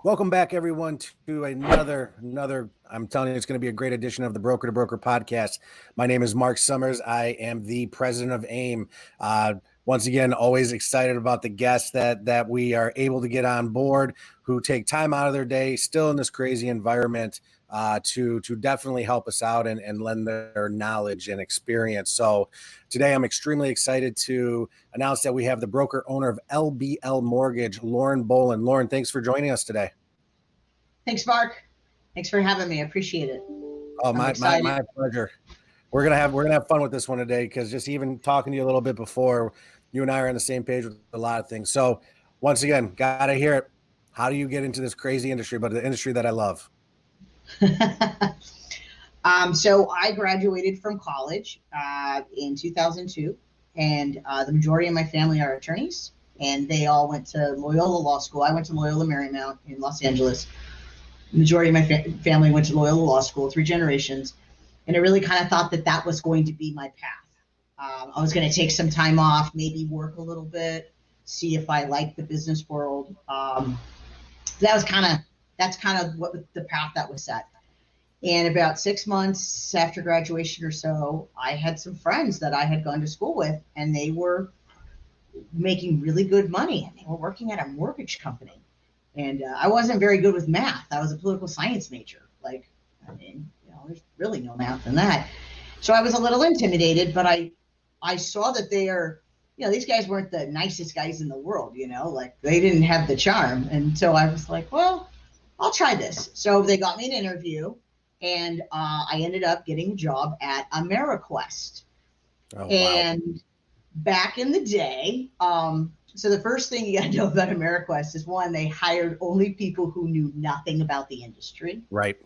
Welcome back, everyone, to another. I'm telling you, it's going to be a great edition of the Broker to Broker podcast. My name is Mark Summers. I am the president of AIM. Once again, always excited about the guests that we are able to get on board, who take time out of their day, still in this crazy environment, to definitely help us out and lend their knowledge and experience. So today, I'm extremely excited to announce that we have the broker owner of LBL Mortgage, Lauren Boland. Lauren, thanks for joining us today. Thanks, Mark. Thanks for having me. I appreciate it. Oh, my pleasure. We're gonna have fun with this one today, because just even talking to you a little bit before, you and I are on the same page with a lot of things. So once again, gotta hear it. How do you get into this crazy industry, but the industry that I love? So I graduated from college in 2002, and the majority of my family are attorneys, and they all went to Loyola Law School. I went to Loyola Marymount in Los Angeles. The majority of my family went to Loyola Law School, 3 generations, and I really kind of thought that was going to be my path. I was going to take some time off, maybe work a little bit, see if I liked the business world. That's kind of what the path that was set. And about 6 months after graduation or so, I had some friends that I had gone to school with, and they were making really good money, and they were working at a mortgage company. And I wasn't very good with math. I was a political science major. There's really no math in that. So I was a little intimidated, but I saw that these guys weren't the nicest guys in the world, they didn't have the charm. And so I was like, well, I'll try this. So they got me an interview, and I ended up getting a job at AmeriQuest. Oh, and wow. Back in the day, so the first thing you got to know about AmeriQuest is, one, they hired only people who knew nothing about the industry. Right.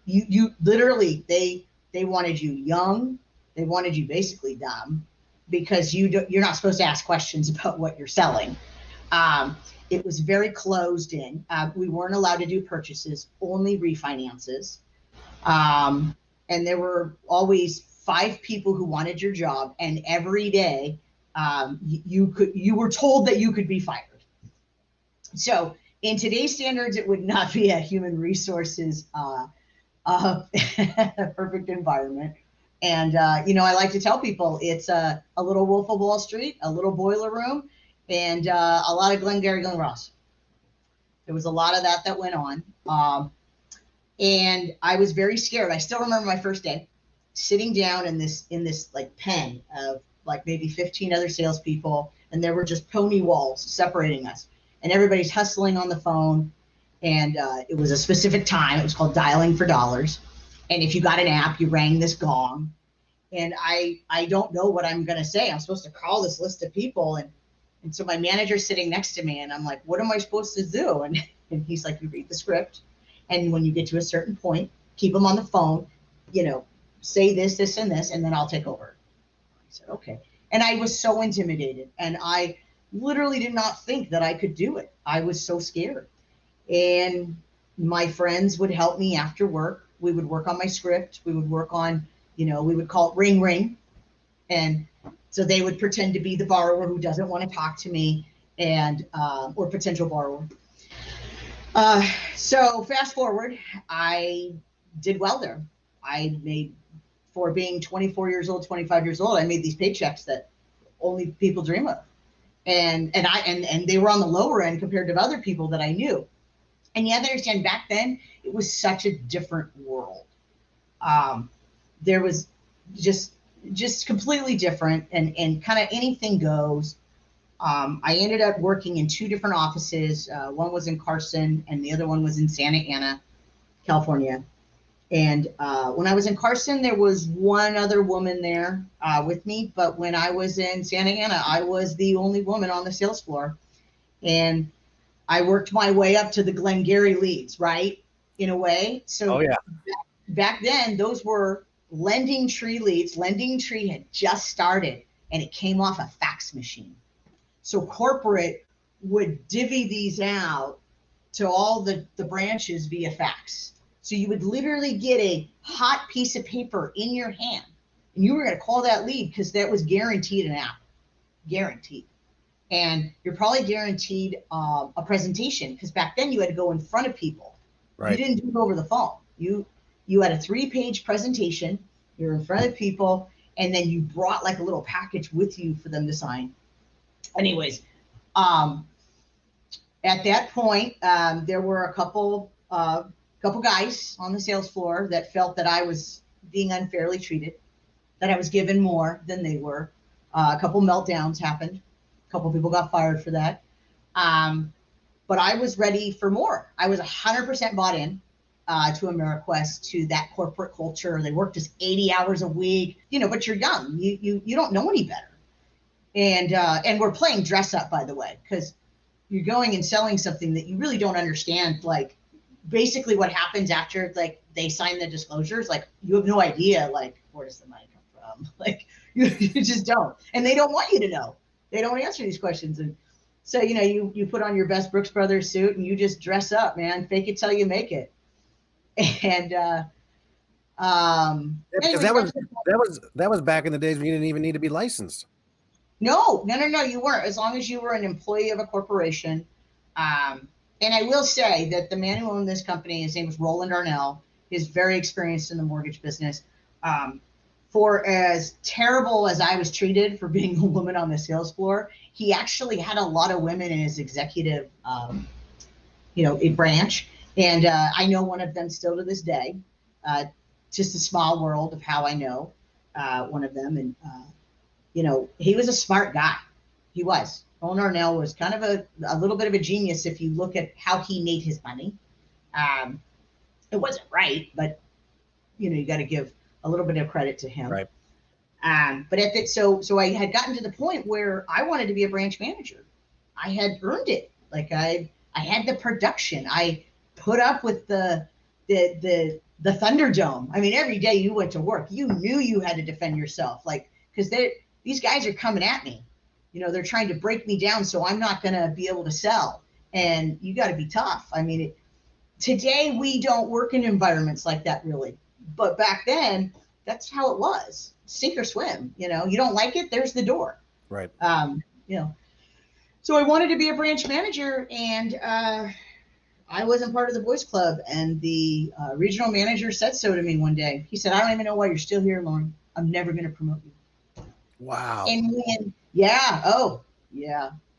You literally, they wanted you young. They wanted you basically dumb, because you're not supposed to ask questions about what you're selling. It was very closed in. We weren't allowed to do purchases, only refinances. And there were always 5 people who wanted your job, and every day you were told that you could be fired. So in today's standards, it would not be a human resources perfect environment. And I like to tell people it's a little Wolf of Wall Street, a little boiler room, and a lot of Glengarry Glen Ross. There was a lot of that went on. And I was very scared. I still remember my first day sitting down in this like pen of like maybe 15 other salespeople, and there were just pony walls separating us, and everybody's hustling on the phone. And it was a specific time. It was called dialing for dollars. And if you got an app, you rang this gong. And I don't know what I'm going to say. I'm supposed to call this list of people. And so my manager's sitting next to me, and I'm like, what am I supposed to do? And he's like, you read the script. And when you get to a certain point, keep them on the phone, say this, this, and this, and then I'll take over. I said, okay. And I was so intimidated, and I literally did not think that I could do it. I was so scared. And my friends would help me after work. We would work on my script. We would work on, we would call it ring, ring. And so they would pretend to be the borrower who doesn't want to talk to me, and or potential borrower. So fast forward, I did well there. I made, for being 24 years old, 25 years old, I made these paychecks that only people dream of. And they were on the lower end compared to other people that I knew. And you have to understand, back then, it was such a different world. There was just completely different, and kind of anything goes. I ended up working in 2 different offices. One was in Carson, and the other one was in Santa Ana, California. And when I was in Carson, there was one other woman there with me. But when I was in Santa Ana, I was the only woman on the sales floor. And I worked my way up to the Glengarry leads, right? In a way. So back then, those were Lending Tree leads. Lending Tree had just started, and it came off a fax machine. So corporate would divvy these out to all the branches via fax. So you would literally get a hot piece of paper in your hand, and you were going to call that lead because that was guaranteed an app. Guaranteed. and you're probably guaranteed a presentation, because back then you had to go in front of people. Right. You didn't do it over the phone. You had a 3-page presentation. You're in front of people, and then you brought like a little package with you for them to sign. Anyways, at that point, there were a couple guys on the sales floor that felt that I was being unfairly treated, that I was given more than they were. A couple meltdowns happened. A couple people got fired for that. But I was ready for more. I was 100% bought in to AmeriQuest, to that corporate culture. They worked just 80 hours a week, but you're young. You don't know any better. And we're playing dress up, by the way, because you're going and selling something that you really don't understand. Like, basically what happens after, like, they sign the disclosures, like, you have no idea, like, where does the money come from? Like, you just don't. And they don't want you to know. They don't answer these questions. And so, you put on your best Brooks Brothers suit and you just dress up, man. Fake it till you make it. And Because that was back in the days when you didn't even need to be licensed. No, you weren't, as long as you were an employee of a corporation. And I will say that the man who owned this company, his name was Roland Arnell, is very experienced in the mortgage business. For as terrible as I was treated for being a woman on the sales floor, he actually had a lot of women in his executive, branch. And I know one of them still to this day. Just a small world of how I know one of them. And he was a smart guy. He was. Owen Arnell was kind of a little bit of a genius if you look at how he made his money. It wasn't right, but you got to give a little bit of credit to him. Right. But so I had gotten to the point where I wanted to be a branch manager. I had earned it. Like, I had the production. I put up with the Thunderdome. I mean, every day you went to work, you knew you had to defend yourself. Like, because these guys are coming at me. They're trying to break me down, so I'm not going to be able to sell. And you got to be tough. I mean, today we don't work in environments like that, really. But back then, that's how it was. Sink or swim. You don't like it, there's the door. Right. So I wanted to be a branch manager, and I wasn't part of the boys club. And the regional manager said so to me one day. He said, "I don't even know why you're still here, Lauren. I'm never going to promote you." Wow. And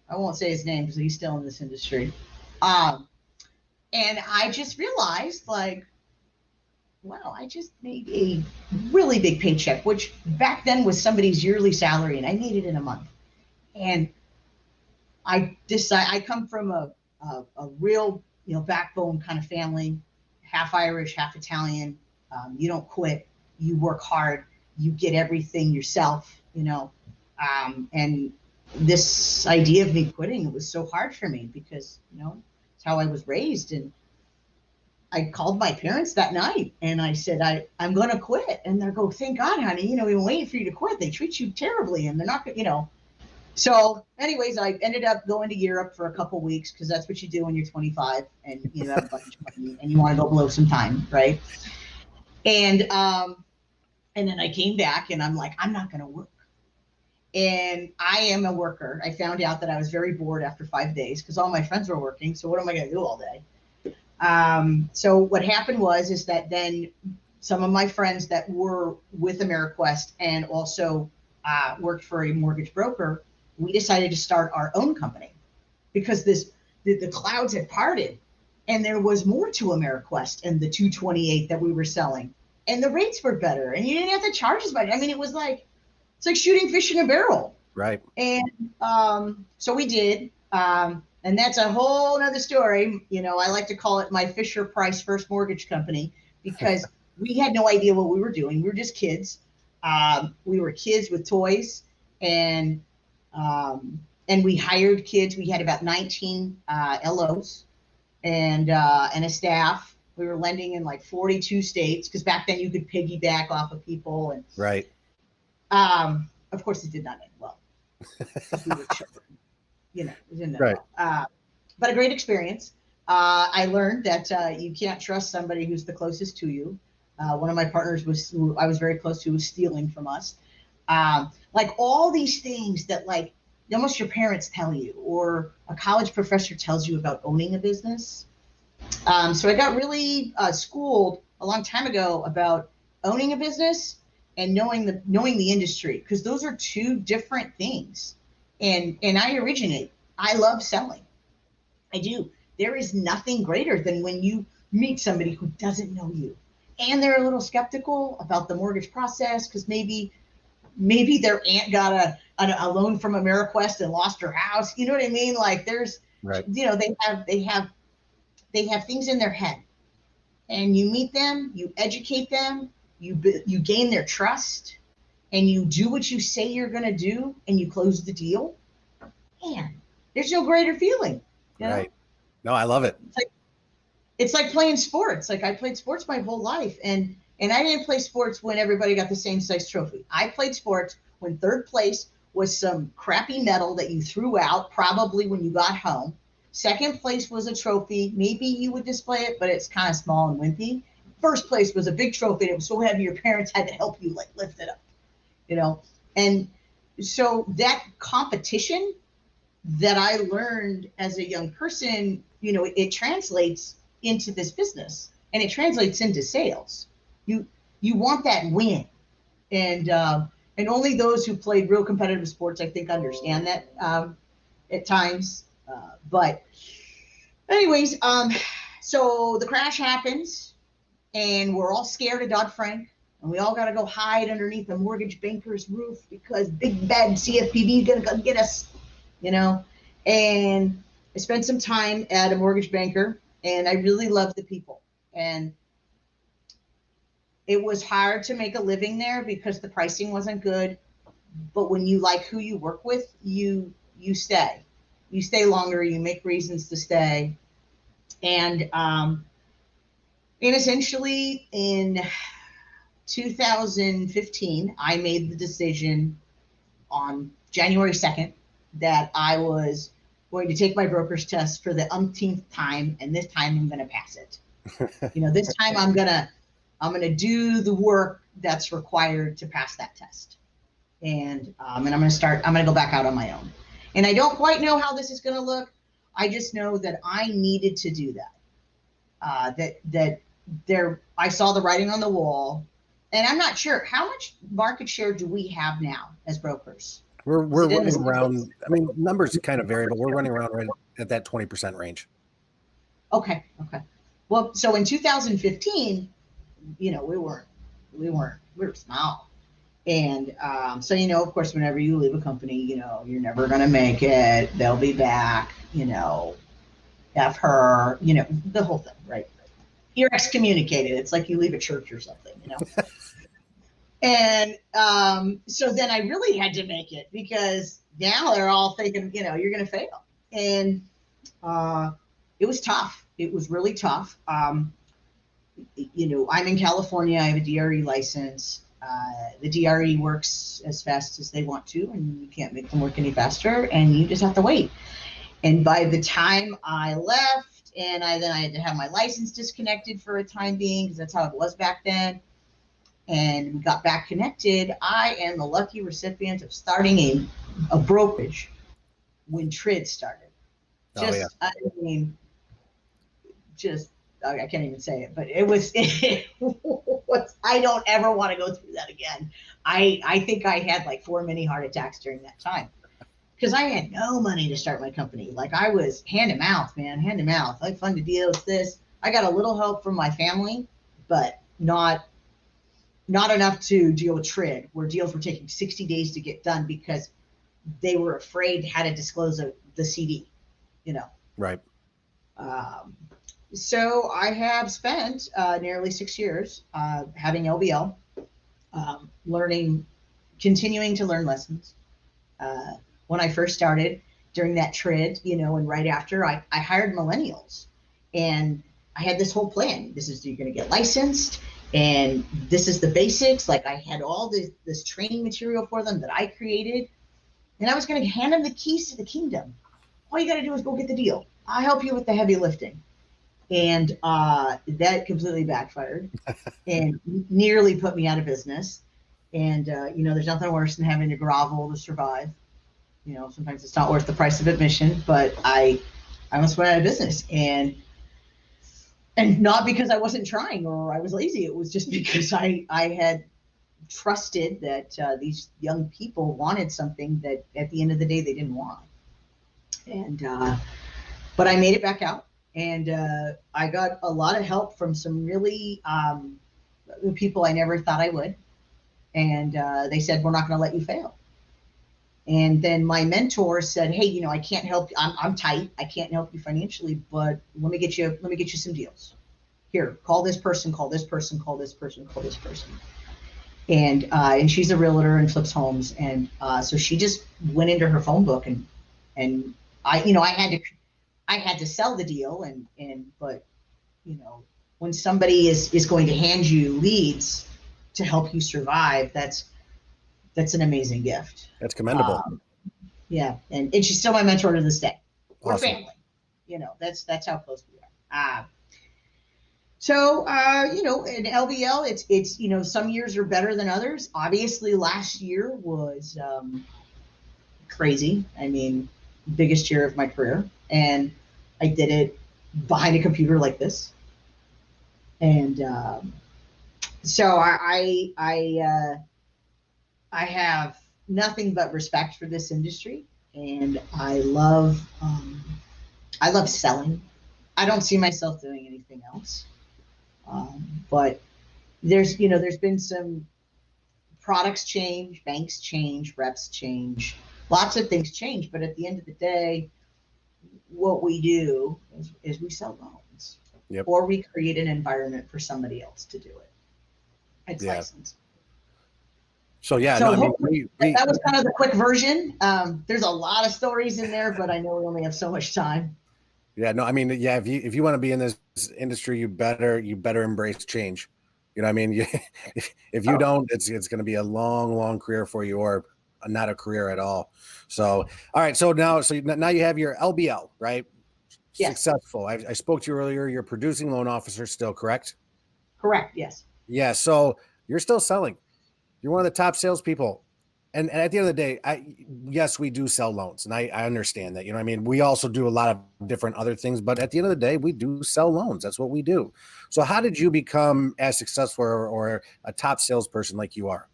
I won't say his name because he's still in this industry. And I just realized, like, wow, I just made a really big paycheck, which back then was somebody's yearly salary, and I made it in a month. And I come from a real, backbone kind of family, half Irish, half Italian. You don't quit. You work hard. You get everything yourself, and this idea of me quitting, it was so hard for me because, it's how I was raised. And I called my parents that night and I said, I'm going to quit. And they go, "Thank God, honey, we've been waiting for you to quit. They treat you terribly and they're not going to, So anyways, I ended up going to Europe for a couple weeks because that's what you do when you're 25 and you have a bunch of money and you want to go blow some time, right? And then I came back and I'm like, I'm not going to work. And I am a worker. I found out that I was very bored after 5 days because all my friends were working. So what am I going to do all day? So what happened is that then some of my friends that were with AmeriQuest and also worked for a mortgage broker, we decided to start our own company because the clouds had parted and there was more to AmeriQuest and the 228 that we were selling. And the rates were better and you didn't have to charge as much. I mean, it's like shooting fish in a barrel. Right. And so we did. And that's a whole nother story. I like to call it my Fisher Price First Mortgage Company because we had no idea what we were doing. We were just kids. We were kids with toys and we hired kids. We had about 19 LOs and a staff. We were lending in like 42 states because back then you could piggyback off of people. And right. Of course, it did not end well. We were children, it didn't end right. well. But a great experience. I learned that you can't trust somebody who's the closest to you. One of my partners who I was very close to was stealing from us. Like all these things that like almost your parents tell you, or a college professor tells you about owning a business. So I got really schooled a long time ago about owning a business and knowing the industry, because those are two different things. And I originate. I love selling. I do. There is nothing greater than when you meet somebody who doesn't know you, and they're a little skeptical about the mortgage process because maybe their aunt got a loan from AmeriQuest and lost her house. You know what I mean? Like there's, Right. they have things in their head, and you meet them, you educate them, you gain their trust, and you do what you say you're going to do, and you close the deal. Man, there's no greater feeling. You know? Right. No, I love it. It's like playing sports. Like I played sports my whole life, and I didn't play sports when everybody got the same size trophy. I played sports when third place was some crappy medal that you threw out probably when you got home. Second place was a trophy. Maybe you would display it, but it's kind of small and wimpy. First place was a big trophy, and it was so heavy your parents had to help you like lift it up, you know. And so that competition that I learned as a young person, you know, it translates into this business, and it translates into sales. You want that win, and only those who played real competitive sports, I think, understand that at times. But anyways, so the crash happens, and we're all scared of Dodd-Frank, and we all got to go hide underneath the mortgage banker's roof because big bad CFPB is going to come get us, you know. And I spent some time at a mortgage banker, and I really loved the people. And it was hard to make a living there because the pricing wasn't good. But when you like who you work with, you stay. You stay longer. You make reasons to stay. And essentially in 2015, I made the decision on January 2nd that I was going to take my broker's test for the umpteenth time, and this time I'm going to pass it. You know, this time I'm going to do the work that's required to pass that test. And I'm going to go back out on my own. And I don't quite know how this is going to look. I just know that I needed to do that. I saw the writing on the wall, and I'm not sure how much market share do we have now as brokers. We're running around. I mean, numbers kind of vary, but we're running around right at that 20% range. Okay. Well, so in 2015, you know, we were small. And so, you know, of course, whenever you leave a company, you know, you're never going to make it. They'll be back, you know, F her, you know, the whole thing, right? You're excommunicated. It's like you leave a church or something, you know? And so then I really had to make it, because now they're all thinking, you know, you're going to fail. And it was tough. It was really tough. You know, I'm in California. I have a DRE license. The DRE works as fast as they want to, and you can't make them work any faster, and you just have to wait. And by the time I left, and I had to have my license disconnected for a time being, because that's how it was back then, and we got back connected, I am the lucky recipient of starting a brokerage when TRID started. I mean, I can't even say it, but it was I don't ever want to go through that again. I think I had like 4 mini heart attacks during that time, because I had no money to start my company. Like I was hand to mouth, man, hand to mouth. I funded deals, this. I got a little help from my family, but not enough to deal with TRID, where deals were taking 60 days to get done because they were afraid how to disclose the CD, you know. Right. So I have spent nearly 6 years having LBL, continuing to learn lessons. When I first started during that TRID, you know, and right after, I hired millennials, and I had this whole plan. You're going to get licensed, and this is the basics. Like I had all this training material for them that I created, and I was going to hand them the keys to the kingdom. All you got to do is go get the deal. I'll help you with the heavy lifting. And that completely backfired and nearly put me out of business. And, you know, there's nothing worse than having to grovel to survive. sometimes it's not worth the price of admission, but I almost went out of business, and not because I wasn't trying or I was lazy. It was just because I had trusted that these young people wanted something that at the end of the day they didn't want. And but I made it back out, and I got a lot of help from some really people I never thought I would. And they said, we're not going to let you fail. And then my mentor said, hey, I can't help you. I'm tight. I can't help you financially, but let me get you some deals. Here, call this person, call this person, call this person, call this person. And she's a realtor and flips homes. And so she just went into her phone book, and I had to sell the deal. But when somebody is going to hand you leads to help you survive, that's an amazing gift. That's commendable. Yeah. And she's still my mentor to this day. We're Awesome. family. That's how close we are. So in LBL, it's some years are better than others. Obviously, last year was crazy. I mean, biggest year of my career, and I did it behind a computer like this. And so I have nothing but respect for this industry, and I love selling. I don't see myself doing anything else. But there's been some products change, banks change, reps change, lots of things change. But at the end of the day, what we do is we sell loans. Yep. Or we create an environment for somebody else to do it. It's licensed. So yeah, so that was kind of the quick version. There's a lot of stories in there, but I know we only have so much time. Yeah, no, I mean, yeah, if you want to be in this industry, you better embrace change. You know what I mean? If you don't, it's going to be a long career for you, or not a career at all. So, all right. So now you have your LBL, right? Yes. Successful. I spoke to you earlier. You're producing loan officer still, correct? Correct. Yes. Yeah. So you're still selling. You're one of the top salespeople. And at the end of the day, yes, we do sell loans, and I understand that. You know what I mean? We also do a lot of different other things, but at the end of the day, we do sell loans. That's what we do. So how did you become as successful or a top salesperson like you are?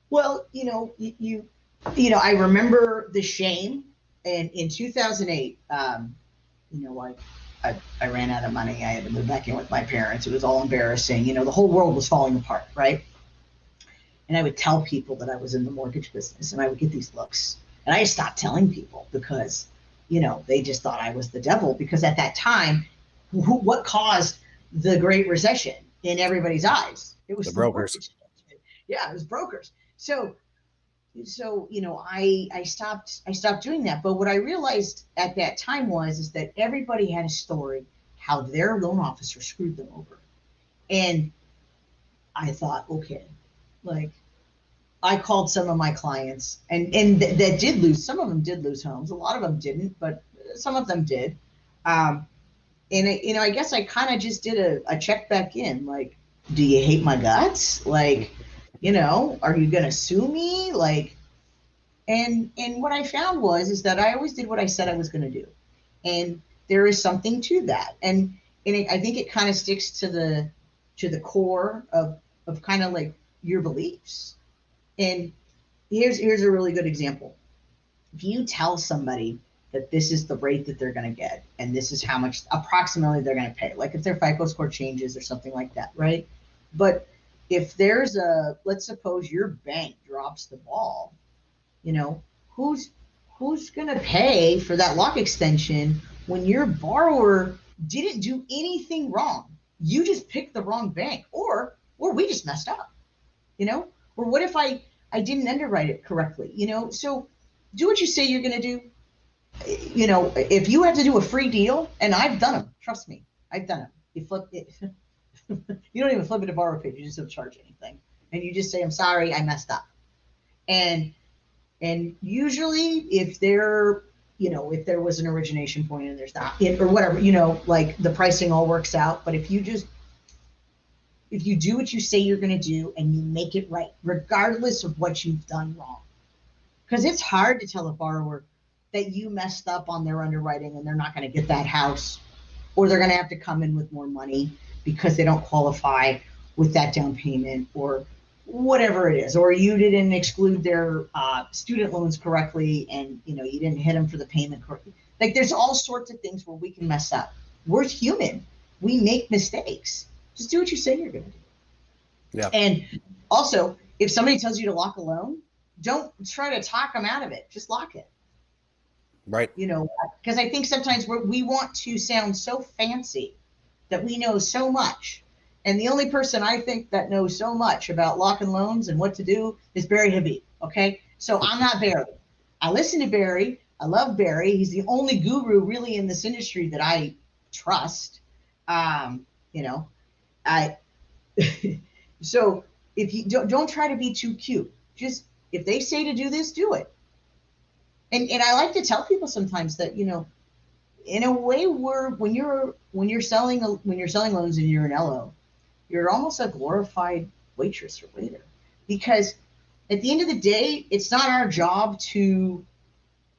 Well, I remember the shame, and in 2008, I ran out of money. I had to move back in with my parents. It was all embarrassing. The whole world was falling apart, right? And I would tell people that I was in the mortgage business, and I would get these looks. And I just stopped telling people because, they just thought I was the devil. Because at that time, what caused the Great Recession in everybody's eyes? It was the brokers. Yeah, it was brokers. So I stopped doing that. But what I realized at that time is that everybody had a story how their loan officer screwed them over. And I thought, okay, I called some of my clients and that did lose. Some of them did lose homes. A lot of them didn't, but some of them did. And I guess I kind of just did a check back in. Do you hate my guts? Are you going to sue me? And what I found is that I always did what I said I was going to do. And there is something to that. And I think it kind of sticks to the core of kind of your beliefs. And here's a really good example. If you tell somebody that this is the rate that they're going to get, and this is how much approximately they're going to pay, if their FICO score changes or something like that, right? But if there's let's suppose your bank drops the ball, who's going to pay for that lock extension when your borrower didn't do anything wrong? You just picked the wrong bank, or we just messed up, or what if I didn't underwrite it correctly, So do what you say you're going to do. If you have to do a free deal, and I've done them, trust me, I've done them. You flip it. You don't even flip it to borrow page. You just don't charge anything. And you just say, I'm sorry, I messed up. And usually if there was an origination point and there's not, or whatever, the pricing all works out. But if you do what you say you're going to do and you make it right, regardless of what you've done wrong, because it's hard to tell a borrower that you messed up on their underwriting and they're not going to get that house, or they're going to have to come in with more money because they don't qualify with that down payment, or whatever it is, or you didn't exclude their student loans correctly, and you didn't hit them for the payment correctly. Like, there's all sorts of things where we can mess up. We're human. We make mistakes. Just do what you say you're going to do. Yeah. And also, if somebody tells you to lock a loan, don't try to talk them out of it. Just lock it. Right. Because I think sometimes we want to sound so fancy that we know so much. And the only person I think that knows so much about locking loans and what to do is Barry Habib. Okay. So I'm not Barry. I listen to Barry. I love Barry. He's the only guru really in this industry that I trust. So if you don't try to be too cute, just if they say to do this, do it. And I like to tell people sometimes that, in a way, when you're selling loans and you're an LO, you're almost a glorified waitress or waiter, because at the end of the day, it's not our job to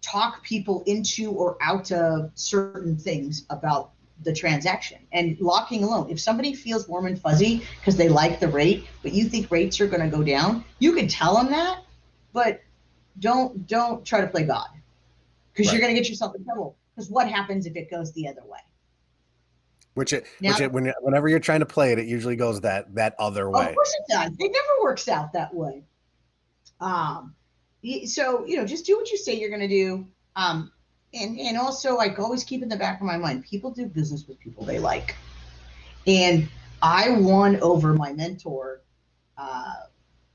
talk people into or out of certain things about the transaction. And locking a loan, if somebody feels warm and fuzzy because they like the rate, but you think rates are going to go down, you can tell them that, but don't try to play God, because Right. You're going to get yourself in trouble. Because what happens if it goes the other way? Whenever you're trying to play it, it usually goes that other way. Of course it does. It never works out that way. So just do what you say you're going to do. And also, I always keep in the back of my mind, people do business with people they like. And I won over my mentor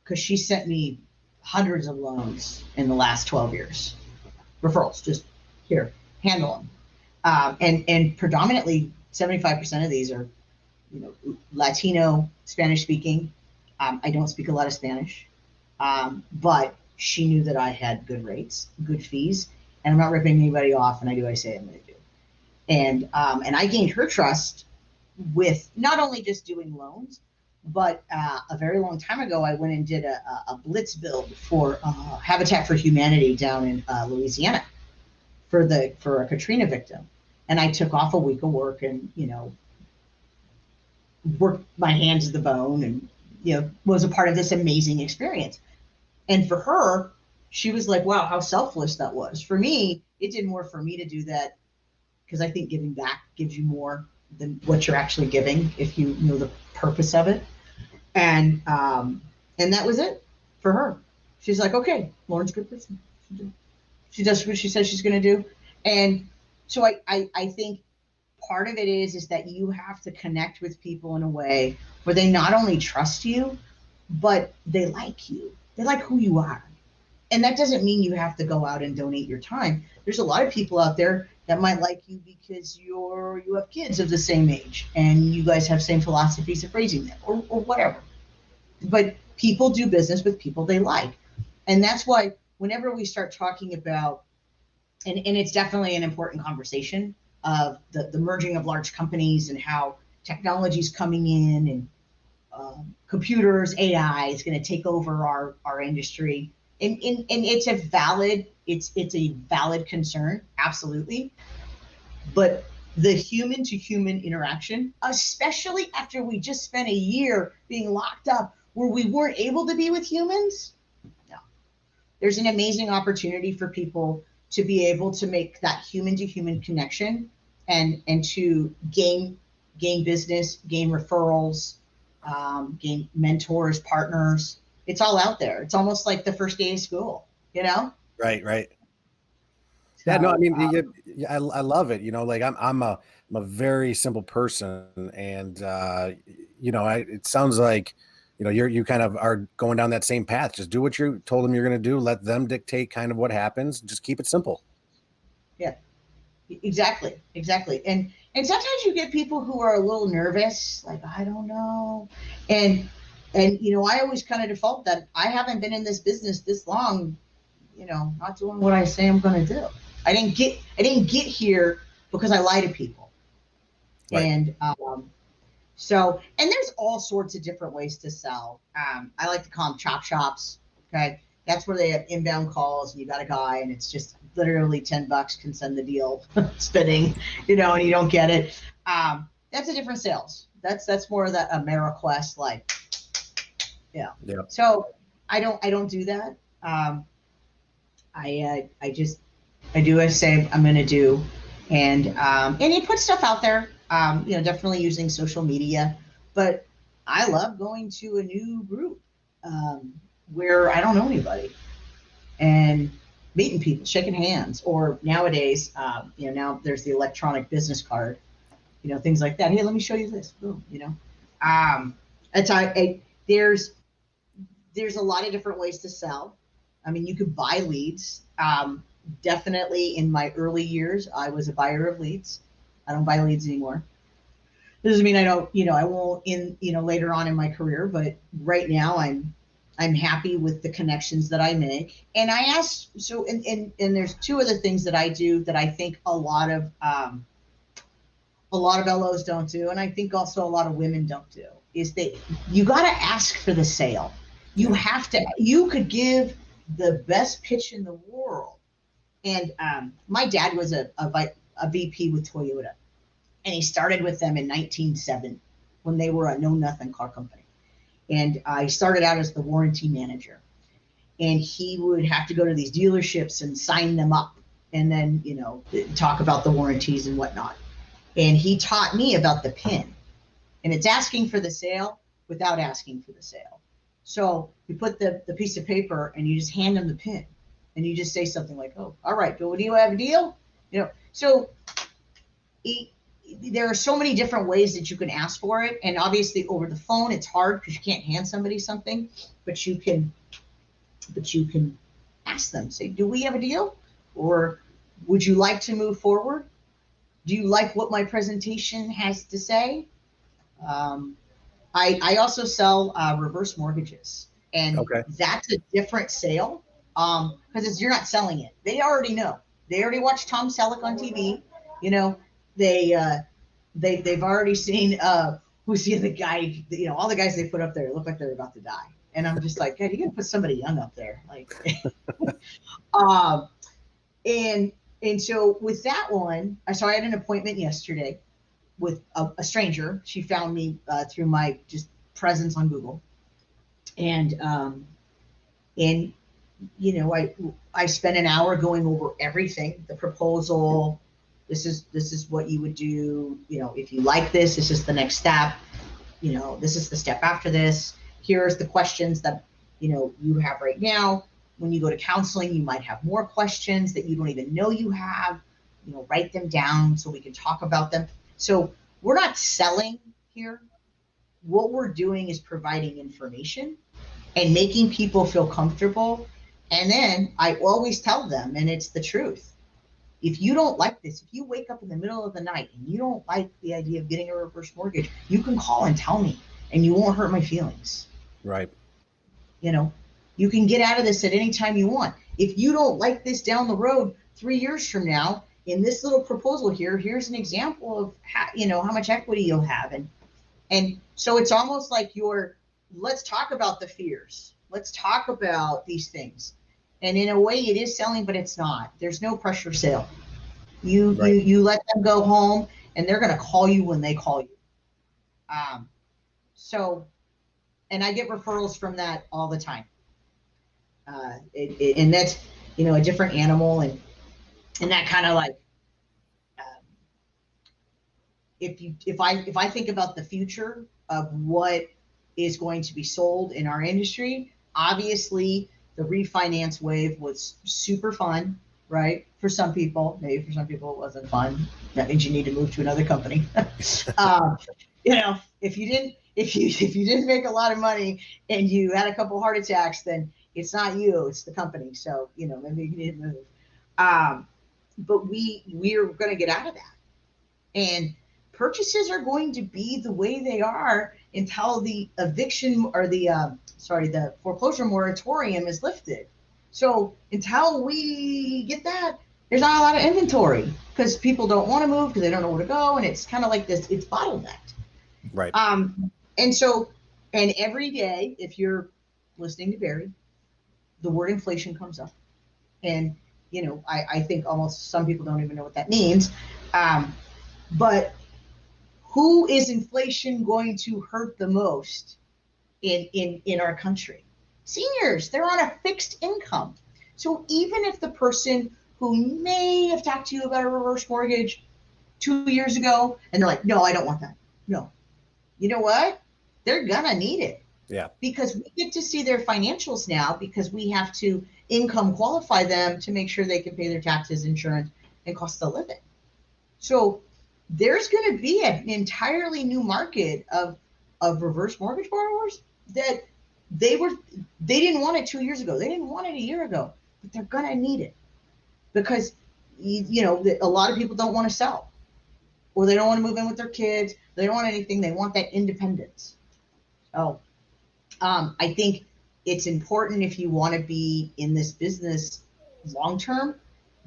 because she sent me hundreds of loans in the last 12 years. Referrals, just here, handle them. And predominantly 75% of these are, Latino, Spanish speaking. I don't speak a lot of Spanish, but she knew that I had good rates, good fees, and I'm not ripping anybody off, and I do what I say I'm going to do. And I gained her trust with not only just doing loans, but a very long time ago, I went and did a blitz build for Habitat for Humanity down in Louisiana for a Katrina victim. And I took off a week of work and, worked my hands to the bone and, was a part of this amazing experience. And for her, she was like, wow, how selfless that was. For me, it did more for me to do that, because I think giving back gives you more than what you're actually giving if you know the purpose of it. And that was it for her. She's like, okay, Lauren's a good person. She does what she says she's going to do. And so I think part of it is that you have to connect with people in a way where they not only trust you, but they like you. They like who you are. And that doesn't mean you have to go out and donate your time. There's a lot of people out there that might like you because you have kids of the same age and you guys have same philosophies of raising them, or whatever. But people do business with people they like. And that's why whenever we start talking about, and it's definitely an important conversation of the merging of large companies and how technology is coming in, and computers, AI is going to take over our industry. And it's a valid concern, absolutely. But the human to human interaction, especially after we just spent a year being locked up where we weren't able to be with humans, no. There's an amazing opportunity for people to be able to make that human to human connection and to gain business, gain referrals, gain mentors, partners. It's all out there. It's almost like the first day of school, Right. So, Yeah, no, I mean, I love it. Like I'm a very simple person, and it sounds like you kind of are going down that same path. Just do what you told them you're going to do. Let them dictate kind of what happens. Just keep it simple. yeah, exactly. And sometimes you get people who are a little nervous, like, I don't know, and I always kind of default that I haven't been in this business this long, not doing what I say I'm going to do. I didn't get here because I lie to people. Right. And and there's all sorts of different ways to sell. I like to call them chop shops. Okay. That's where they have inbound calls and you got a guy and it's just literally $10 can send the deal spinning, you know, and you don't get it. That's a different sales. That's more of that AmeriQuest, like, yeah. So I don't do that. I do what I say I'm going to do. And you put stuff out there, you know, definitely using social media, but I love going to a new group where I don't know anybody and meeting people, shaking hands, or nowadays, you know, now there's the electronic business card, you know, things like that. Hey, let me show you this. Boom, you know, there's a lot of different ways to sell. I mean, you could buy leads. Definitely in my early years, I was a buyer of leads. I don't buy leads anymore. Doesn't mean I don't, you know, I won't in, you know, later on in my career, but right now I'm happy with the connections that I make. And I ask, so, and there's two other things that I do that I think a lot of LOs don't do. And I think also a lot of women don't do is that you got to ask for the sale. You have to, you could give the best pitch in the world. And my dad was a VP with Toyota, and he started with them in 1970 when they were a know-nothing car company. And I started out as the warranty manager, and he would have to go to these dealerships and sign them up and then, you know, talk about the warranties and whatnot. And he taught me about the PIN, and it's asking for the sale without asking for the sale. So you put the piece of paper and you just hand them the PIN. And you just say something like, "Oh, all right, do you have a deal?" You know, so there are so many different ways that you can ask for it. And obviously over the phone, it's hard because you can't hand somebody something, but you can ask them, say, "Do we have a deal? Or would you like to move forward? Do you like what my presentation has to say?" I also sell reverse mortgages, and that's a different sale. Because you're not selling it. They already know. They already watched Tom Selleck on TV. You know, they've already seen who's the guy. You know, all the guys they put up there look like they're about to die. And I'm just like, God, you gotta put somebody young up there, like. And so with that one, so I had an appointment yesterday with a stranger. She found me through my just presence on Google, and you know, I spent an hour going over everything, the proposal. This is what you would do. You know, if you like this is the next step. You know, this is the step after this. Here's the questions that, you know, you have right now. When you go to counseling, you might have more questions that you don't even know you have. You know, write them down so we can talk about them. So we're not selling here. What we're doing is providing information and making people feel comfortable. And then I always tell them, and it's the truth, if you don't like this, if you wake up in the middle of the night and you don't like the idea of getting a reverse mortgage, you can call and tell me, and you won't hurt my feelings. Right. You know, you can get out of this at any time you want. If you don't like this down the road 3 years from now, in this little proposal here, here's an example of how, you know, how much equity you'll have. And so it's almost like let's talk about the fears. Let's talk about these things. And in a way it is selling, but it's not. There's no pressure sale. You let them go home and they're going to call you when they call you. So, and I get referrals from that all the time. And that's, you know, a different animal. And that kind of like, if I think about the future of what is going to be sold in our industry, obviously the refinance wave was super fun, right? For some people, maybe for some people it wasn't fun. That means you need to move to another company. You know, if you didn't make a lot of money and you had a couple heart attacks, then it's not you, it's the company. So, you know, maybe you need to move. But we're going to get out of that. And purchases are going to be the way they are until the eviction or the foreclosure moratorium is lifted. So until we get that, there's not a lot of inventory because people don't want to move because they don't know where to go. And it's kind of like this, it's bottlenecked. Right. And so, and every day, if you're listening to Barry, the word inflation comes up. And, I think almost some people don't even know what that means. But who is inflation going to hurt the most in our country? Seniors. They're on a fixed income. So even if the person who may have talked to you about a reverse mortgage 2 years ago, and they're like, no, I don't want that. No. You know what? They're going to need it. Yeah. Because we get to see their financials now, because we have to income qualify them to make sure they can pay their taxes, insurance, and cost of living. So there's going to be an entirely new market of reverse mortgage borrowers that they didn't want it 2 years ago. They didn't want it a year ago, but they're going to need it because, a lot of people don't want to sell, or they don't want to move in with their kids. They don't want anything. They want that independence. So I think it's important, if you want to be in this business long term,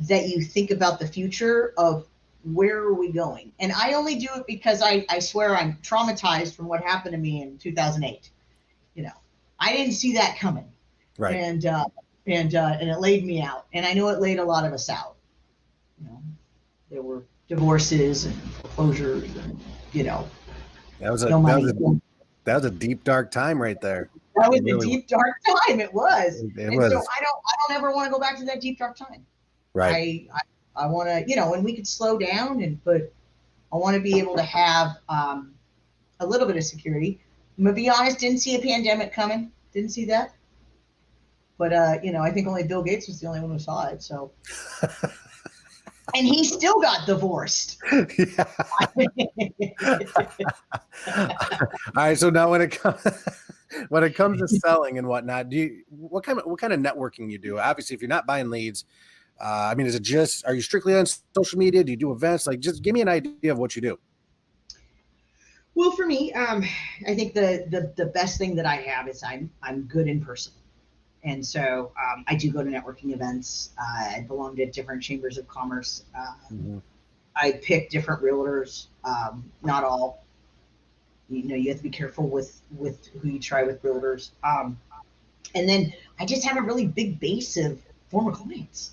that you think about the future of where are we going. And I only do it because I swear I'm traumatized from what happened to me in 2008. I didn't see that coming. Right. And it laid me out. And I know it laid a lot of us out. There were divorces and foreclosures and, That was no money. that was a deep, dark time right there. That was a deep, dark time. It was. It was. So I don't ever want to go back to that deep, dark time. Right. I want to, and we could slow down, but I want to be able to have a little bit of security. I'm going to be honest, didn't see a pandemic coming. Didn't see that. But, I think only Bill Gates was the only one who saw it. So, and he still got divorced. Yeah. All right. So now when it comes to selling and whatnot, what kind of networking you do? Obviously, if you're not buying leads, are you strictly on social media? Do you do events? Like, just give me an idea of what you do. Well, for me, I think the best thing that I have is I'm good in person. And so I do go to networking events. I belong to different chambers of commerce. I pick different realtors, not all. You have to be careful with who you try with realtors. And then I just have a really big base of former clients.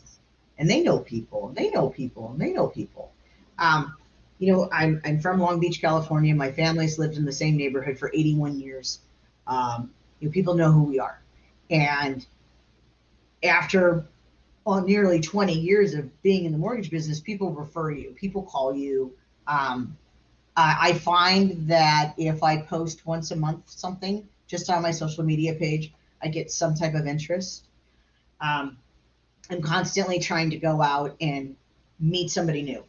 And they know people, and they know people, and they know people. I'm from Long Beach, California. My family's lived in the same neighborhood for 81 years. People know who we are. And after nearly 20 years of being in the mortgage business, people refer you, people call you. I find that if I post once a month something just on my social media page, I get some type of interest. I'm constantly trying to go out and meet somebody new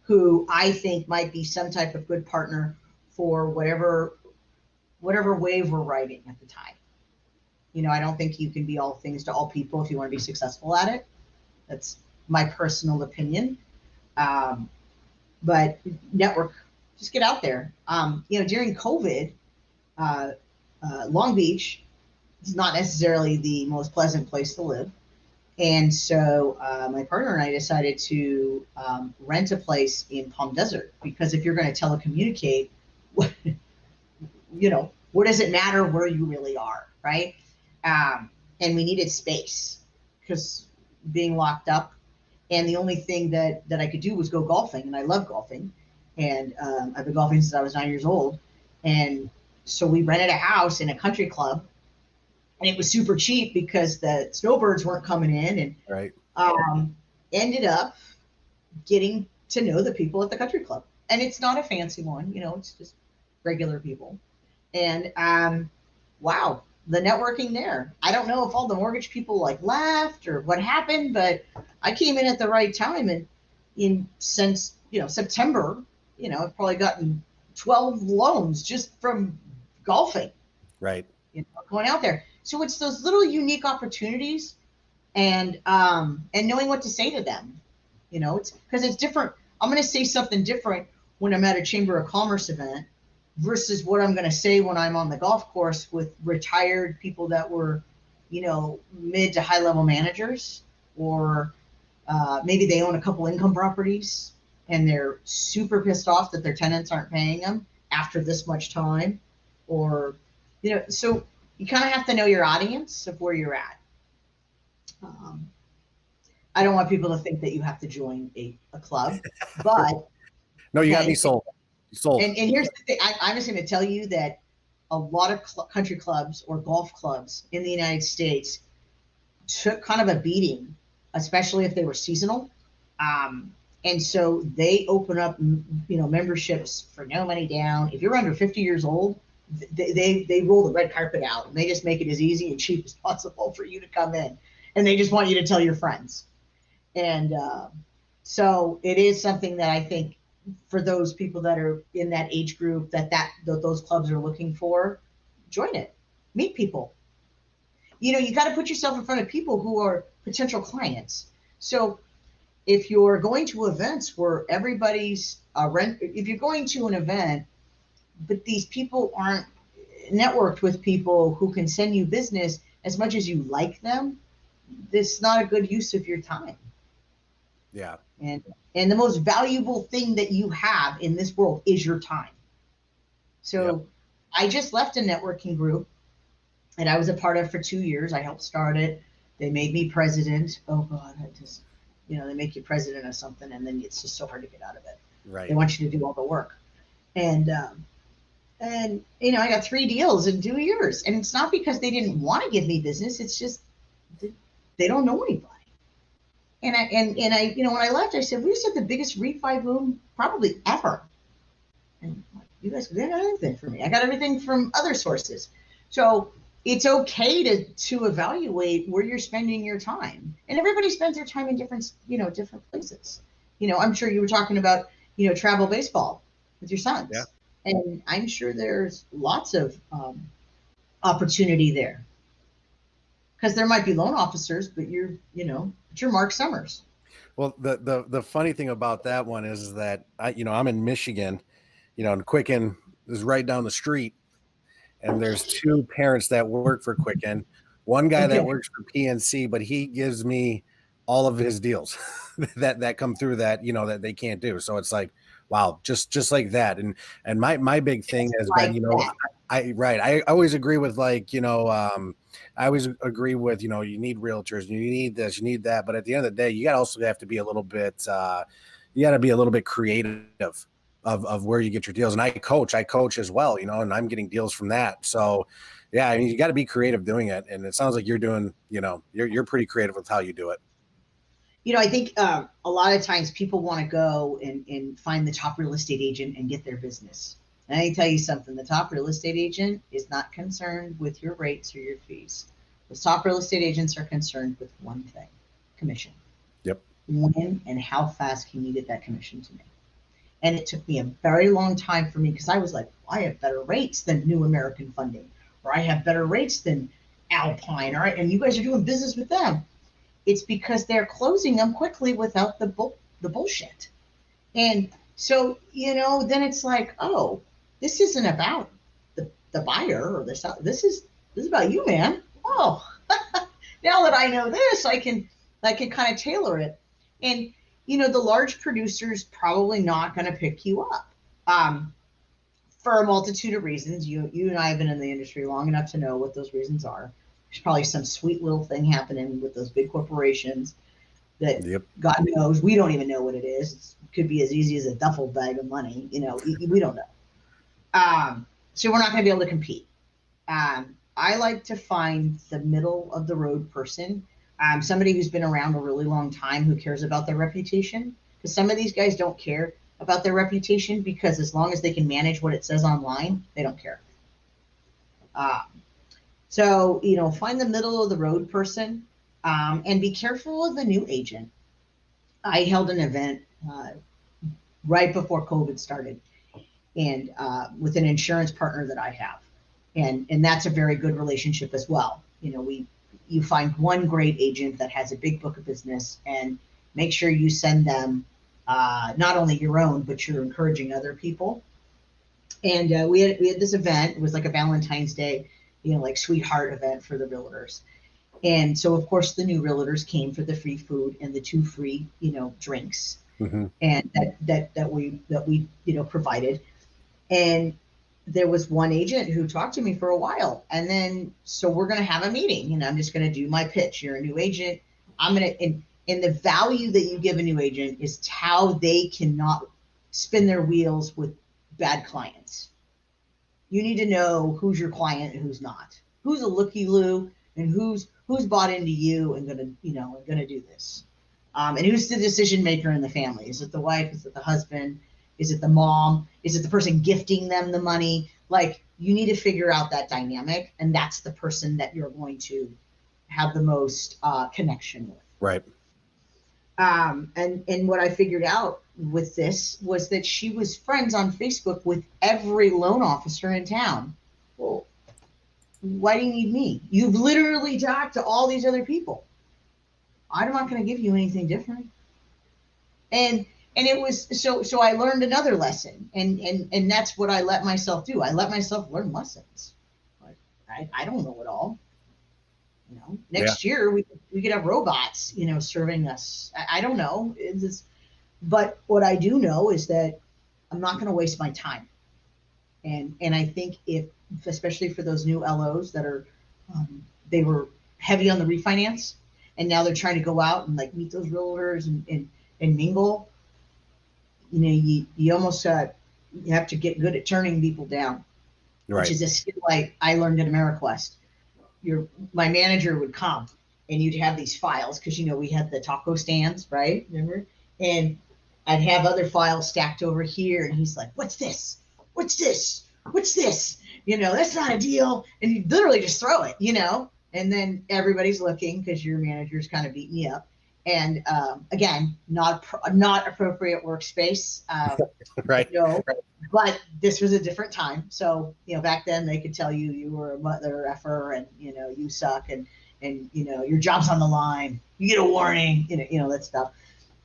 who I think might be some type of good partner for whatever wave we're riding at the time. I don't think you can be all things to all people if you want to be successful at it. That's my personal opinion. But network, just get out there. During COVID, Long Beach is not necessarily the most pleasant place to live. And so my partner and I decided to rent a place in Palm Desert, because if you're going to telecommunicate, what does it matter where you really are, right? And we needed space because being locked up, and the only thing that I could do was go golfing, and I love golfing, and I've been golfing since I was 9 years old. And so we rented a house in a country club, and it was super cheap because the snowbirds weren't coming in, and right. Ended up getting to know the people at the country club. And it's not a fancy one, it's just regular people. And wow, the networking there. I don't know if all the mortgage people left or what happened, but I came in at the right time. And since September, I've probably gotten 12 loans just from golfing. Right. Going out there. So it's those little unique opportunities, and knowing what to say to them. It's because it's different. I'm going to say something different when I'm at a Chamber of Commerce event versus what I'm going to say when I'm on the golf course with retired people that were, mid to high level managers, or maybe they own a couple income properties and they're super pissed off that their tenants aren't paying them after this much time, or, so you kind of have to know your audience of where you're at. Um, I don't want people to think that you have to join a club, but No, you got me okay. sold. Sold. And here's the thing: I'm just going to tell you that a lot of country clubs or golf clubs in the United States took kind of a beating, especially if they were seasonal. Um, and so they open up, memberships for no money down. If you're under 50 years old, they roll the red carpet out and they just make it as easy and cheap as possible for you to come in. And they just want you to tell your friends. And so it is something that I think for those people that are in that age group that those clubs are looking for, join it, meet people. You got to put yourself in front of people who are potential clients. So if you're going to events where everybody's if you're going to an event, but these people aren't networked with people who can send you business as much as you like them, this is not a good use of your time. Yeah. And the most valuable thing that you have in this world is your time. So Yep. I just left a networking group and I was a part of it for 2 years. I helped start it. They made me president. Oh God, they make you president of something and then it's just so hard to get out of it. Right. They want you to do all the work. And I got 3 deals in 2 years. And it's not because they didn't want to give me business. It's just they don't know anybody. And I, when I left, I said, we just had the biggest refi boom probably ever. And you guys, they got everything for me. I got everything from other sources. So it's okay to evaluate where you're spending your time. And everybody spends their time in different places. I'm sure you were talking about, travel baseball with your sons. Yeah. And I'm sure there's lots of opportunity there. Because there might be loan officers, but you're Mark Summers. Well, the funny thing about that one is that I'm in Michigan, and Quicken is right down the street, and there's 2 parents that work for Quicken. One guy that works for PNC, but he gives me all of his deals that come through that that they can't do. So it's like, wow, just like that. And my big thing has been, I always agree with I always agree with, you need realtors, you need this, you need that. But at the end of the day, you also have to be a little bit, you got to be a little bit creative of where you get your deals. And I coach as well, and I'm getting deals from that. So yeah, I mean, you got to be creative doing it. And it sounds like you're doing, you're pretty creative with how you do it. I think a lot of times people want to go and find the top real estate agent and get their business. And I can tell you something, the top real estate agent is not concerned with your rates or your fees. The top real estate agents are concerned with one thing, commission. Yep. When and how fast can you get that commission to me? And it took me a very long time for me because I was like, well, I have better rates than New American Funding, or I have better rates than Alpine, all right? And you guys are doing business with them. It's because they're closing them quickly without the bullshit. And so, then it's like, oh, this isn't about the buyer or the seller. This is about you, man. Oh, now that I know this, I can kind of tailor it. And, the large producers probably not going to pick you up for a multitude of reasons. You and I have been in the industry long enough to know what those reasons are. There's probably some sweet little thing happening with those big corporations that God knows we don't even know what it is. It could be as easy as a duffel bag of money. We don't know. So we're not going to be able to compete. I like to find the middle of the road person, somebody who's been around a really long time who cares about their reputation. Because some of these guys don't care about their reputation because as long as they can manage what it says online, they don't care. So, find the middle of the road person and be careful of the new agent. I held an event right before COVID started and with an insurance partner that I have. And that's a very good relationship as well. You find one great agent that has a big book of business and make sure you send them not only your own, but you're encouraging other people. And we had this event. It was like a Valentine's Day, like sweetheart event for the realtors. And so, of course, the new realtors came for the free food and the 2 free, drinks, and that we provided. And there was one agent who talked to me for a while, and then so we're going to have a meeting, and I'm just going to do my pitch. You're a new agent. And the value that you give a new agent is how they cannot spin their wheels with bad clients. You need to know who's your client and who's not, who's a looky-loo, and who's bought into you and gonna do this. And who's the decision maker in the family? Is it the wife? Is it the husband? Is it the mom? Is it the person gifting them the money? Like, you need to figure out that dynamic, and that's the person that you're going to have the most connection with. Right. And what I figured out with this was that she was friends on Facebook with every loan officer in town. Well, why do you need me? You've literally talked to all these other people. I'm not going to give you anything different. And it was so I learned another lesson, and that's what I let myself do. I let myself learn lessons. Like, I don't know it all. Next year we could have robots, serving us. I don't know. But what I do know is that I'm not going to waste my time. And I think especially for those new LOs that are, they were heavy on the refinance, and now they're trying to go out and like meet those realtors and mingle. You almost you have to get good at turning people down, Right. which is a skill I learned at AmeriQuest. My manager would come and you'd have these files because we had the taco stands, right? Remember? And I'd have other files stacked over here, and he's like, "What's this? What's this? What's this? That's not a deal." And you literally just throw it, and then everybody's looking because your manager's kind of beating you up. And again, not appropriate workspace. Right. But this was a different time. So, back then they could tell you were a mother effer, and, you suck, and your job's on the line. You get a warning, that stuff.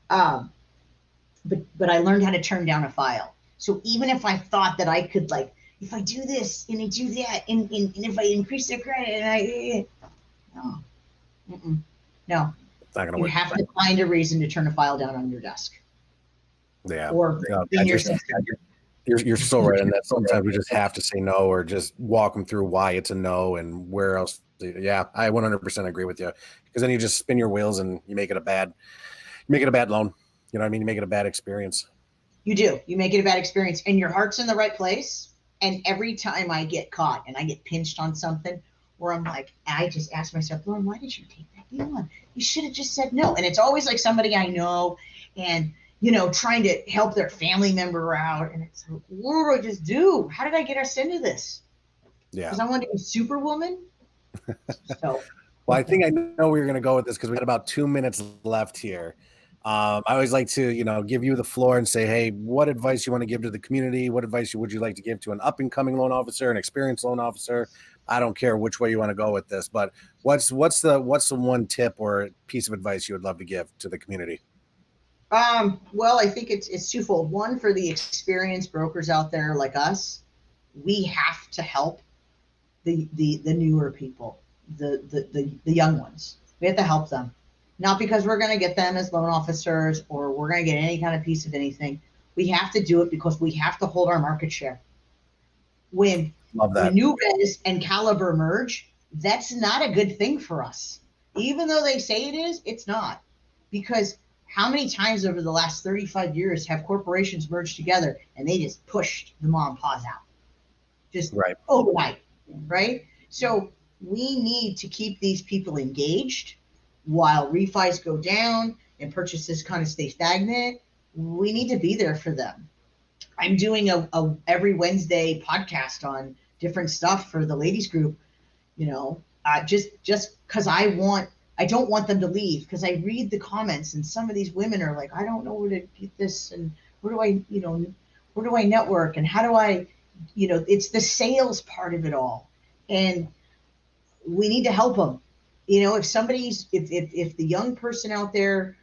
But I learned how to turn down a file. So even if I thought that I could, like, if I do this and I do that, and if I increase their credit, and no, It's not gonna you work. have to find a reason to turn a file down on your desk. Yeah. Or in your system. You're so right in that. Sometimes we just have to say no, or just walk them through why it's a no and where else. Yeah, I 100% agree with you, because then you just spin your wheels and you make it a bad loan. You know what I mean? You make it a bad experience. You do. You make it a bad experience, and your heart's in the right place. And every time I get caught and I get pinched on something where I'm like, I just ask myself, Lauren, why did you take that deal on? You should have just said no. And it's always like somebody I know, and trying to help their family member out. And it's like, what did I just do? How did I get us into this? Yeah. Because I wanted to be Superwoman. So. Well, I think I know where you're going to go with this, because we had about 2 minutes left here. I always like to, give you the floor and say, hey, what advice you want to give to the community? What advice would you like to give to an up-and-coming loan officer, an experienced loan officer? I don't care which way you want to go with this, but what's the one tip or piece of advice you would love to give to the community? Well, I think it's twofold. One, for the experienced brokers out there like us, we have to help the newer people, the young ones. We have to help them. Not because we're going to get them as loan officers or we're going to get any kind of piece of anything. We have to do it because we have to hold our market share. When New Res and Caliber merge, that's not a good thing for us. Even though they say it is, it's not. Because how many times over the last 35 years have corporations merged together and they just pushed the mom and paws out? Just overnight, right? So we need to keep these people engaged while refis go down and purchases kind of stay stagnant. We need to be there for them. I'm doing a every Wednesday podcast on different stuff for the ladies group, just because I don't want them to leave, because I read the comments and some of these women are like, I don't know where to get this, and where do I network, and how do I, it's the sales part of it all. And we need to help them. If the young person out there,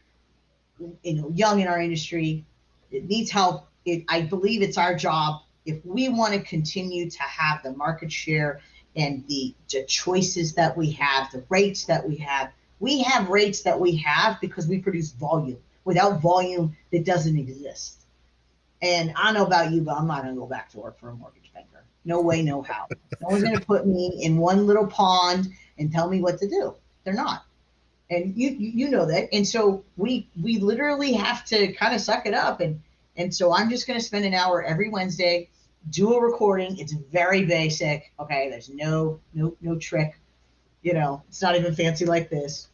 young in our industry, it needs help, I believe it's our job, if we want to continue to have the market share and the choices that we have, the rates that we have. We have rates that we have because we produce volume. Without volume, it doesn't exist. And I don't know about you, but I'm not going to go back to work for a mortgage banker. No way, no how. No one's going to put me in one little pond and tell me what to do. They're not. And you know that. And so we literally have to kind of suck it up. And so I'm just going to spend an hour every Wednesday, do a recording. It's very basic. Okay. There's no trick. It's not even fancy like this.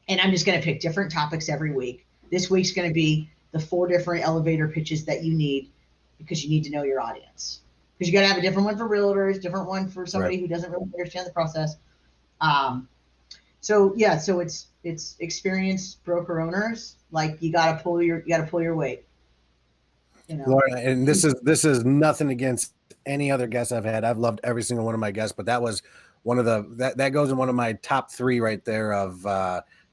And I'm just going to pick different topics every week. This week's going to be the 4 different elevator pitches that you need, because you need to know your audience. Because you got to have a different one for realtors, different one for somebody who doesn't really understand the process. So it's experienced broker owners. Like, you got to pull your weight. Lauren, and this is nothing against any other guests I've had. I've loved every single one of my guests, but that was one of that goes in one of my top 3 right there of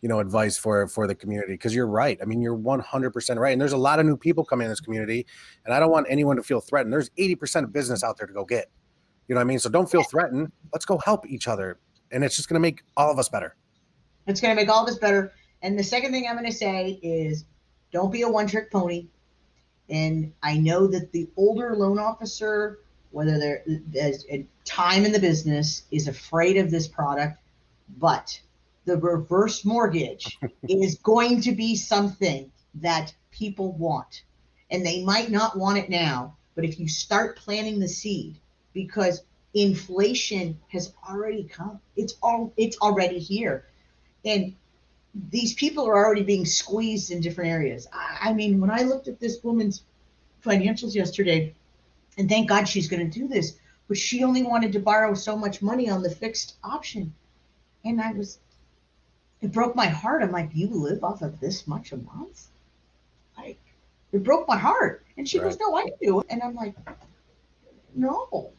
advice for the community. Because you're right. I mean, you're 100% right. And there's a lot of new people coming in this community, and I don't want anyone to feel threatened. There's 80% of business out there to go get. You know what I mean? So don't feel threatened. Let's go help each other, and it's just going to make all of us better. It's going to make all of us better. And the second thing I'm going to say is, don't be a one-trick pony. And I know that the older loan officer, whether there's time in the business, is afraid of this product, but the reverse mortgage is going to be something that people want. And they might not want it now, but if you start planting the seed, because inflation has already come, it's already here. And these people are already being squeezed in different areas. I mean, when I looked at this woman's financials yesterday, and thank God she's going to do this, but she only wanted to borrow so much money on the fixed option. And it broke my heart. I'm like, you live off of this much a month? Like, it broke my heart. And she goes, no, I do it. And I'm like, no.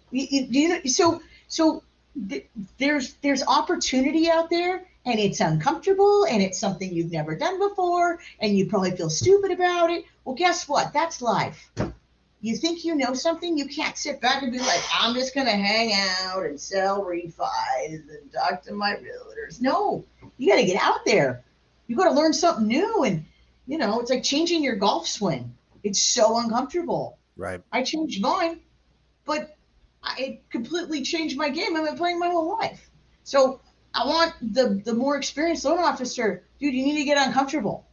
There's opportunity out there, and it's uncomfortable, and it's something you've never done before, and you probably feel stupid about it. Well, guess what? That's life. You think you know something? You can't sit back and be like, I'm just going to hang out and sell refis and talk to my realtors. No, you got to get out there. You got to learn something new. And, it's like changing your golf swing. It's so uncomfortable. Right. I changed mine, but I completely changed my game. I've been playing my whole life. So I want the more experienced loan officer, dude, you need to get uncomfortable.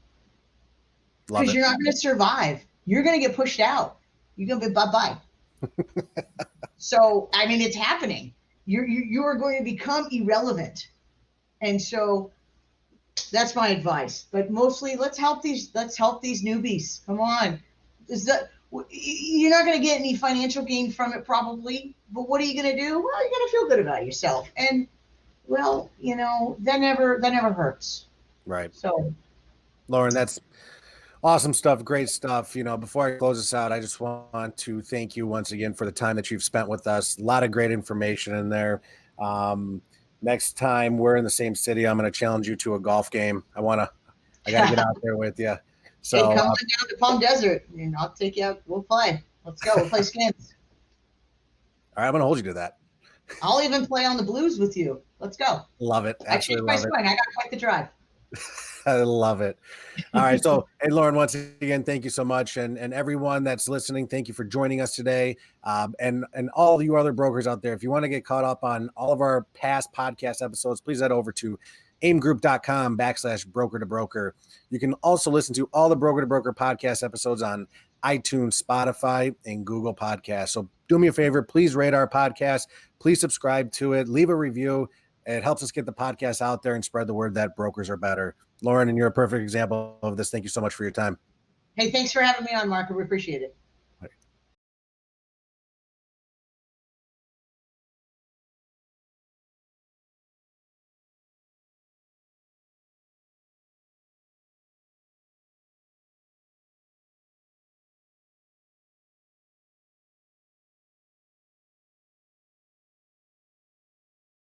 Because you're not going to survive. You're going to get pushed out. You're going to be bye-bye. So, I mean, it's happening. You are going to become irrelevant. And so that's my advice. But mostly, let's help these newbies. Come on. You're not going to get any financial gain from it probably, but what are you going to do? Well, you're going to feel good about yourself. And, well, that never hurts. Right. So, Lauren, that's awesome stuff. Great stuff. Before I close this out, I just want to thank you once again for the time that you've spent with us. A lot of great information in there. Next time we're in the same city, I'm going to challenge you to a golf game. I got to get out there with you. So hey, come on down to Palm Desert, and I'll take you out. We'll play. Let's go. We'll play skins. All right, I'm going to hold you to that. I'll even play on the blues with you. Let's go. Love it. Absolutely I changed my swing. I got quite the drive. I love it. All right. So, hey, Lauren, once again, thank you so much. And everyone that's listening, thank you for joining us today. And all of you other brokers out there, if you want to get caught up on all of our past podcast episodes, please head over to aimgroup.com/broker to broker. You can also listen to all the broker to broker podcast episodes on iTunes, Spotify, and Google Podcasts. So do me a favor, please rate our podcast. Please subscribe to it. Leave a review. It helps us get the podcast out there and spread the word that brokers are better. Lauren, and you're a perfect example of this. Thank you so much for your time. Hey, thanks for having me on, Mark. We appreciate it.